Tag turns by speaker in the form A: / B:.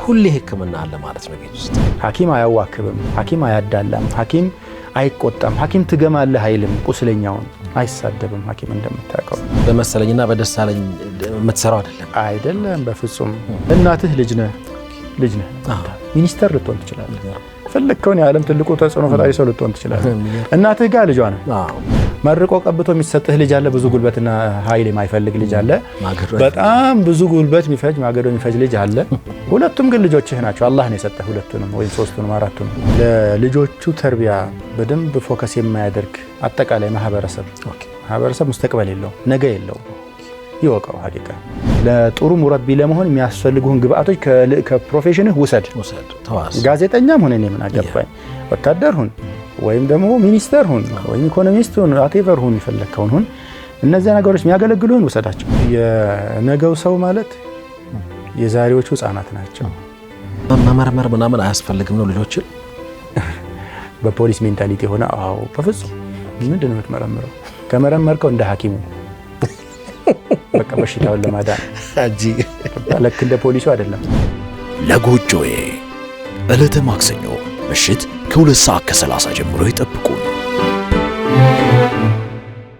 A: ሁሌ ህክምና አለ ማለት ነው ቤት ውስጥ።
B: ሐኪም አያዋክብም፣ ሐኪም አያዳላም፣ ሐኪም አይቆጣም፣ ሐኪም ትገማለህ አይልም፣ ቁስለኛውን አይሳደብም። ሐኪም እንደምታውቀው
A: በመሰለኝና በደሳለኝ የምትሰራው
B: አይደለም በፍጹም። እናትህ ልጅ ነህ ሚኒስተር ልትሆን ትችላለህ። ፈለከውን የዓለም ትልቁ ተጽዕኖ ፈጣሪ ሰው ልትሆን ትችላለህ። እናትህ ጋር ልጇ ነህ። መርቆ ቀብቶ የሚሰጥህ ልጅ አለ፣ ብዙ ጉልበትና ኃይል የማይፈልግ ልጅ አለ፣ በጣም ብዙ ጉልበት የሚፈጅ ማገዶ የሚፈጅ ልጅ አለ። ሁለቱም ግን ልጆችህ ናቸው። አላህ ነው የሰጠህ ሁለቱንም ወይም ሶስቱንም አራቱንም። ለልጆቹ ተርቢያ በደንብ ፎከስ የማያደርግ አጠቃላይ ማህበረሰብ ሙስተቅበል የለው ነገ የለው ይወቀው። ሀቂቃ ለጥሩ ሙረቢ ለመሆን የሚያስፈልጉህን ግብአቶች ከፕሮፌሽንህ ውሰድ። ጋዜጠኛም ሆነ እኔ ምን አገባኝ፣ ወታደር ሁን ወይም ደግሞ ሚኒስተር ሁን ወይም ኢኮኖሚስት ሁን አቴቨር ሁን ይፈለከውን ሁን፣ እነዚያ ነገሮች የሚያገለግሉህን ውሰዳቸው። የነገው ሰው ማለት የዛሬዎቹ ህፃናት ናቸው።
A: መመርመር ምናምን አያስፈልግም ነው ልጆችን
B: በፖሊስ ሜንታሊቲ ሆነ። አዎ በፍጹም ምንድን ነው የምትመረምረው? ከመረመርከው እንደ ሐኪሙ በቃ በሽታውን ለማዳን እንጂ ለክ እንደ ፖሊሱ አይደለም።
C: ለጎጆዬ ዕለተ ማክሰኞ ምሽት ከ2 ሰዓት ከ30 ጀምሮ ይጠብቁ።